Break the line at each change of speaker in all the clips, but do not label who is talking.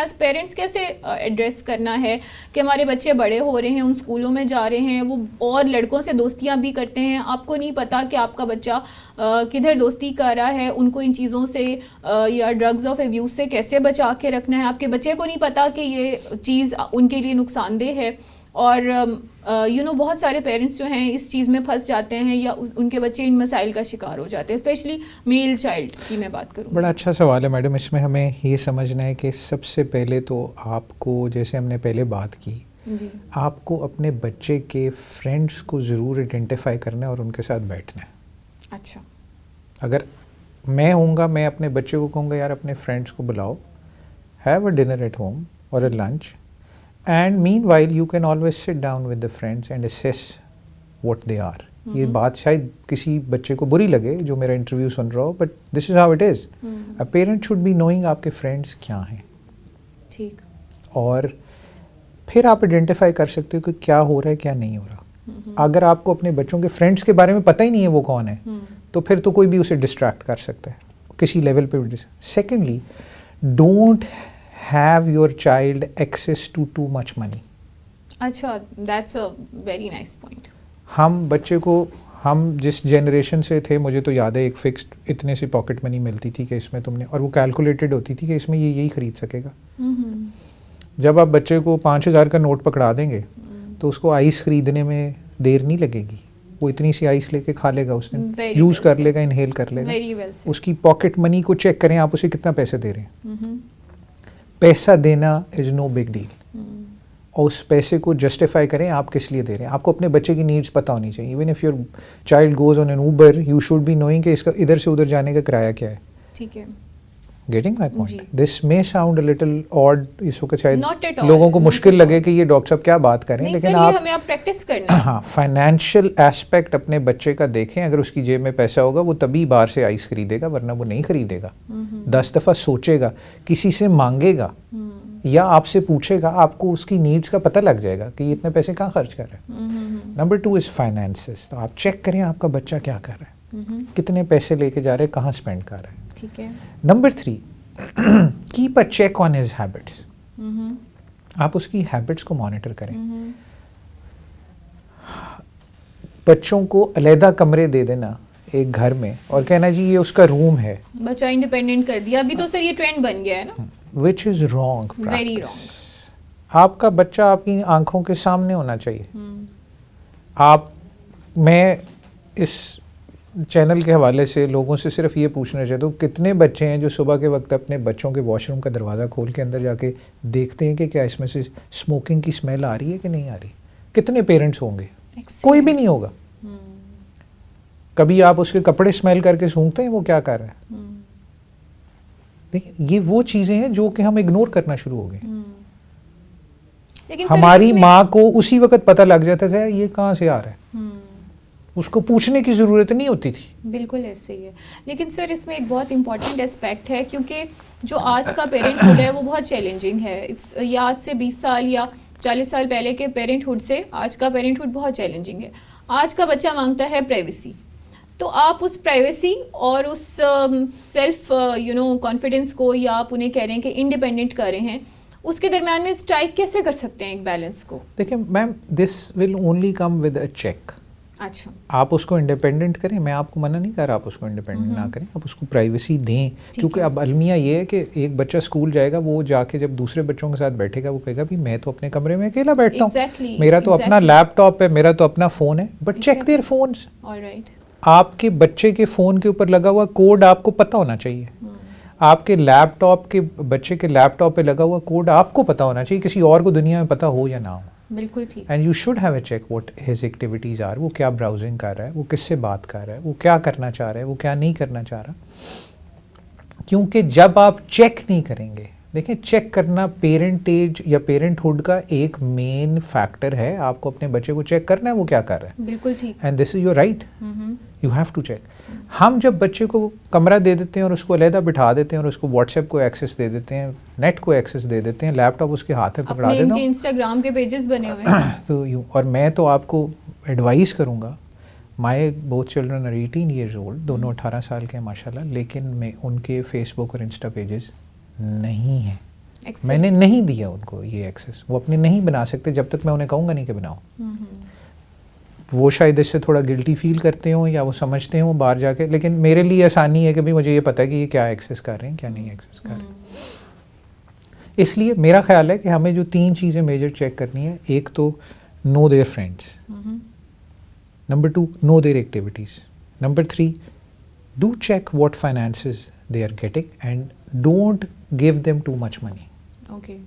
As parents कैसे address करना है कि हमारे बच्चे बड़े हो रहे हैं, उन स्कूलों में जा रहे हैं, वो और लड़कों से दोस्तियां भी करते हैं, आपको नहीं पता कि आपका बच्चा किधर दोस्ती कर रहा है, उनको इन चीज़ों से या ड्रग्स ऑफ एब्यूज़ से कैसे बचा के रखना है। आपके बच्चे को नहीं पता कि ये चीज़ उनके लिए नुकसानदेह है, और बहुत सारे पेरेंट्स जो हैं इस चीज़ में फंस जाते हैं या उनके बच्चे इन मसाइल का शिकार हो जाते हैं, स्पेशली मेल चाइल्ड की मैं बात करूँ।
बड़ा अच्छा सवाल है मैडम। इसमें हमें ये समझना है कि सबसे पहले तो आपको, जैसे हमने पहले बात की
जी,
आपको अपने बच्चे के फ्रेंड्स को ज़रूर आइडेंटिफाई करना है और उनके साथ बैठना है।
अच्छा,
अगर मैं होऊंगा, मैं अपने बच्चे को कहूँगा यार अपने फ्रेंड्स को बुलाओ, have a dinner at home और a lunch, and meanwhile you can always sit down with the friends and assess what they are. ये बात शायद किसी बच्चे को बुरी लगे जो मेरा इंटरव्यू सुन रहा हो, but this is how it is. A parent should be knowing आपके फ्रेंड्स क्या हैं,
ठीक,
और फिर आप आइडेंटिफाई कर सकते हो कि क्या हो रहा है क्या नहीं हो रहा। अगर आपको अपने बच्चों के फ्रेंड्स के बारे में पता ही नहीं है वो कौन है, तो फिर तो कोई भी उसे डिस्ट्रैक्ट कर सकता है किसी लेवल पे भी। Secondly, don't have your child access to too much money.
अच्छा, that's a very nice point.
हम बच्चे को, हम जिस जनरेशन से थे, मुझे तो याद है एक फिक्स्ड इतने सी पॉकेट मनी मिलती थी कि इसमें तुमने, और वो कैलकुलेटेड होती थी कि इसमें ये यही खरीद सकेगा। जब आप बच्चे को 5,000 का नोट पकड़ा देंगे तो उसको आइस खरीदने में देर नहीं लगेगी, वो इतनी सी आइस लेके खा लेगा, उस दिन यूज़ कर लेगा, इनहेल कर लेगा। उसकी पॉकेट मनी को चेक करें, आप उसे कितना पैसे दे रहे हैं। पैसा देना इज़ नो बिग डील, और उस पैसे को जस्टिफाई करें आप किस लिए दे रहे हैं। आपको अपने बच्चे की नीड्स पता होनी चाहिए। Even if your child goes on an Uber, you should be knowing कि इसका इधर से उधर जाने का किराया क्या है।
ठीक है,
getting my point? This may sound a little odd, इस वक्त शायद लोगों को
Not
मुश्किल
at
लगे कि ये डॉक्टर साहब क्या बात करें, लेकिन आप
हमें आप प्रैक्टिस करना है।
हाँ, फाइनेंशियल एस्पेक्ट अपने बच्चे का देखें। अगर उसकी जेब में पैसा होगा वो तभी बाहर से आइस खरीदेगा, वरना वो नहीं खरीदेगा। 10 दफ़ा सोचेगा, किसी से मांगेगा या आपसे पूछेगा, आपको उसकी नीड्स का पता लग जाएगा कि ये इतने पैसे कहाँ खर्च कर रहा है। Number 2 is finances. तो आप चेक करें आपका बच्चा क्या कर रहा है, कितने पैसे लेके जा रहे हैं, कहाँ स्पेंड कर रहा है।
ठीक है।
Number 3, keep a check on his habits. आप उसकी हैबिट्स को मॉनिटर करें। बच्चों को अलहदा कमरे दे देना एक घर में और कहना जी ये उसका रूम है,
बच्चा इंडिपेंडेंट कर दिया। अभी तो सर ये ट्रेंड बन गया है ना,
which is wrong,
very wrong.
आपका बच्चा आपकी आंखों के सामने होना चाहिए। मैं इस चैनल के हवाले से लोगों से सिर्फ ये पूछना चाहता हूँ, कितने बच्चे हैं जो सुबह के वक्त अपने बच्चों के वॉशरूम का दरवाज़ा खोल के अंदर जाके देखते हैं कि क्या इसमें से स्मोकिंग की स्मेल आ रही है कि नहीं आ रही? कितने पेरेंट्स होंगे? कोई भी नहीं होगा। कभी आप उसके कपड़े स्मेल करके सूंघते हैं वो क्या कर रहा है? देखिए, ये वो चीज़ें हैं जो कि हम इग्नोर करना शुरू हो गए। हमारी माँ को उसी वक्त पता लग जाता था ये कहाँ से आ रहा है, उसको पूछने की ज़रूरत नहीं होती थी।
बिल्कुल ऐसे ही है। लेकिन सर इसमें एक बहुत इंपॉर्टेंट एस्पेक्ट है, क्योंकि जो आज का पेरेंटहुड है वो बहुत चैलेंजिंग है। ये आज से 20 साल या 40 साल पहले के पेरेंटहुड से आज का पेरेंटहुड बहुत चैलेंजिंग है। आज का बच्चा मांगता है प्राइवेसी, तो आप उस प्राइवेसी और उस सेल्फ कॉन्फिडेंस को, या आप उन्हें कह रहे हैं कि इंडिपेंडेंट कर रहे हैं, उसके दरम्यान में स्ट्राइक कैसे कर सकते हैं एक बैलेंस को?
देखिए ma'am, this will only come with a check.
अच्छा,
आप उसको इंडिपेंडेंट करें, मैं आपको मना नहीं कर रहा आप उसको इंडिपेंडेंट ना करें, आप उसको प्राइवेसी दें। क्योंकि अब अलमिया ये है कि एक बच्चा स्कूल जाएगा, वो जाके जब दूसरे बच्चों के साथ बैठेगा वो कहेगा भी मैं तो अपने कमरे में अकेला बैठता हूँ, मेरा तो अपना लैपटॉप है, मेरा तो अपना फ़ोन है। But check their phones.
Alright,
आपके बच्चे के फ़ोन के ऊपर लगा हुआ कोड आपको पता होना चाहिए। आपके लैपटॉप के, बच्चे के लैपटॉप पे लगा हुआ कोड आपको पता होना चाहिए, किसी और को दुनिया में पता हो या ना हो।
बिल्कुल ठीक।
And you should have a check what his activities are. वो क्या ब्राउजिंग कर रहा है, वो किससे बात कर रहा है, वो क्या करना चाह रहा है, वो क्या नहीं करना चाह रहा। क्योंकि जब आप चेक नहीं करेंगे, देखिए चेक करना पेरेंटेज या पेरेंटहुड का एक मेन फैक्टर है। आपको अपने बच्चे को चेक करना है वो क्या कर रहा है।
बिल्कुल ठीक।
And this is your right, you have to check. हम जब बच्चे को कमरा दे देते हैं और उसको अलहदा बिठा देते हैं और उसको व्हाट्सएप को एक्सेस दे देते हैं, नेट को एक्सेस दे देते हैं, लैपटॉप उसके हाथ में पकड़ा देना,
इंस्टाग्राम के पेजेस बने हुए हैं
तो यूँ। और मैं तो आपको एडवाइस करूँगा, my both children are 18 years old, दोनों 18 साल के हैं माशाल्लाह, लेकिन मैं उनके फेसबुक और इंस्टा पेजेस नहीं हैं।
Access.
मैंने नहीं दिया उनको ये एक्सेस, वो अपने नहीं बना सकते जब तक मैं उन्हें कहूँगा नहीं कि बनाओ। वो शायद इससे थोड़ा गिल्टी फील करते हो या वो समझते हो बाहर जाके, लेकिन मेरे लिए आसानी है कि भाई मुझे ये पता है कि ये क्या एक्सेस कर रहे हैं क्या नहीं एक्सेस कर रहे हैं। इसलिए मेरा ख्याल है कि हमें जो 3 चीज़ें मेजर चेक करनी है, एक तो know their friends, number 2 know their activities, number 3 do check what finances they are getting and don't give them too much money.
Okay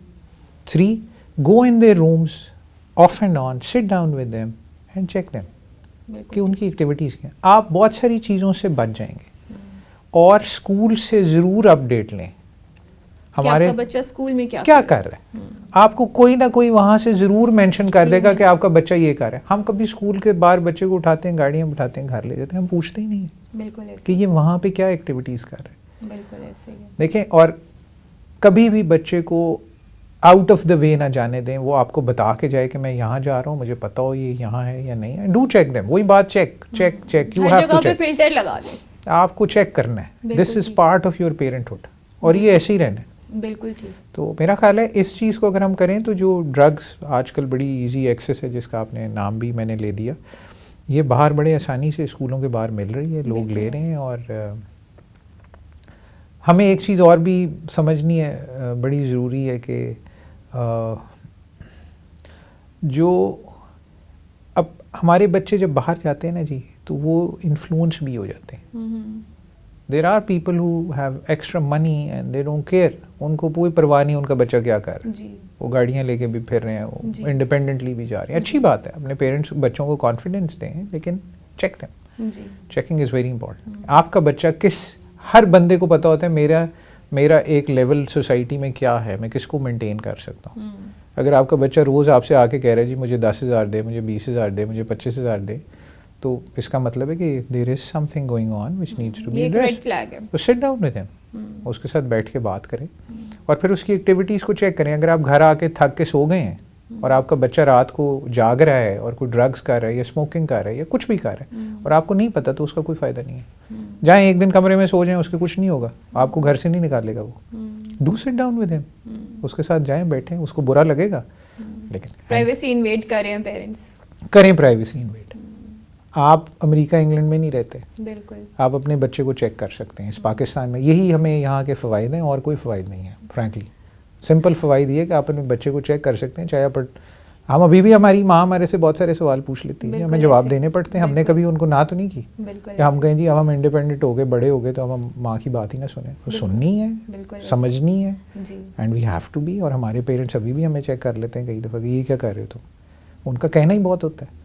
3 go in their rooms off and on, sit down with them and check them कि उनकी activities क्या हैं। आप बहुत सारी चीज़ों से बच जाएंगे। और स्कूल से ज़रूर अपडेट लें हमारे
आपका बच्चा स्कूल में
क्या कर रहा है। आपको कोई ना कोई वहाँ से ज़रूर मेंशन कर देगा कि आपका बच्चा ये कर रहा है। हम कभी स्कूल के बाहर बच्चे को उठाते हैं, गाड़ियाँ बिठाते हैं, घर ले जाते हैं, हम पूछते ही नहीं हैं
बिल्कुल ऐसे
कि ये वहाँ पे क्या एक्टिविटीज़ कर रहे हैं।
बिल्कुल ऐसे ही है।
देखें, और कभी भी बच्चे को आउट ऑफ द वे ना जाने दें। वो आपको बता के जाए कि मैं यहाँ जा रहा हूँ, मुझे पता हो ये यहाँ है या नहीं है। डू चेक देम, वही बात, चेक चेक चेक, यू
हर
हैव
जगह
टू
पे
चेक।
फिल्टर लगा दें।
आपको चेक करना है,
बिल्कुल
दिस इज
ठीक।
पार्ट ऑफ योर पेरेंटहुड, और ये ऐसे ही रहना है।
बिल्कुल ठीक।
तो मेरा ख्याल है इस चीज़ को अगर हम करें तो जो ड्रग्स आजकल बड़ी इजी एक्सेस है, जिसका आपने नाम भी मैंने ले दिया, ये बाहर बड़े आसानी से स्कूलों के बाहर मिल रही है, लोग ले रहे हैं। और हमें एक चीज़ और भी समझनी है, बड़ी ज़रूरी है कि जो अब हमारे बच्चे जब बाहर जाते हैं ना जी, तो वो इन्फ्लुएंस भी हो जाते हैं। There are people who have extra money and they don't care, उनको कोई परवाह नहीं उनका बच्चा क्या कर रहा है।
जी
वो गाड़ियाँ लेके भी फिर रहे हैं, वो इंडिपेंडेंटली भी जा रहे हैं। अच्छी बात है, अपने पेरेंट्स बच्चों को कॉन्फिडेंस दें, लेकिन चेक देम।
जी
चेकिंग इज़ वेरी इंपॉर्टेंट। आपका बच्चा किस, हर बंदे को पता होता है मेरा एक लेवल सोसाइटी में क्या है, मैं किसको मेंटेन कर सकता हूँ। अगर आपका बच्चा रोज़ आपसे आके कह रहा है जी मुझे 10,000 दे, मुझे 20,000 दे, मुझे 25,000 दे, तो इसका मतलब है कि there is something going on which needs to be addressed. तो सिट डाउन विद हिम, उसके साथ बैठ के बात करें और फिर उसकी एक्टिविटीज़ को चेक करें। अगर आप घर आके थक के सो गए हैं और आपका बच्चा रात को जाग रहा है और कोई ड्रग्स कर रहा है या स्मोकिंग कर रहा है या कुछ भी कर रहा है और आपको नहीं पता, तो उसका कोई फ़ायदा नहीं है। जाएँ एक दिन कमरे में सो जाएँ, उसके कुछ नहीं होगा, आपको घर से नहीं निकालेगा वो। Do sit down with him, उसके साथ जाएं, बैठें, उसको बुरा लगेगा लेकिन
प्राइवेसी इन्वेड करें पेरेंट्स,
करें प्राइवेसी इन्वेड। आप अमेरिका इंग्लैंड में नहीं रहते,
बिल्कुल आप
आप अपने बच्चे को चेक कर सकते हैं इस पाकिस्तान में। यही हमें यहाँ के फ़वाइद हैं और कोई फ़वाइद नहीं है फ्रैंकली। सिंपल फ़वाइद ये कि आप अपने बच्चे को चेक कर सकते हैं, चाहे आप हम अभी भी, हमारी माँ हमारे से बहुत सारे सवाल पूछ लेती है, हमें जवाब देने पड़ते हैं। हमने कभी उनको ना तो नहीं की कि हम कहें जी अब हम इंडिपेंडेंट हो गए, बड़े हो गए, तो अब हम माँ की बात ही ना सुने। तो सुननी है, समझनी है, and we have to be. और हमारे पेरेंट्स अभी भी हमें चेक कर लेते हैं कई दफ़ा कि ये क्या कर रहे हो, तो उनका कहना ही बहुत होता है।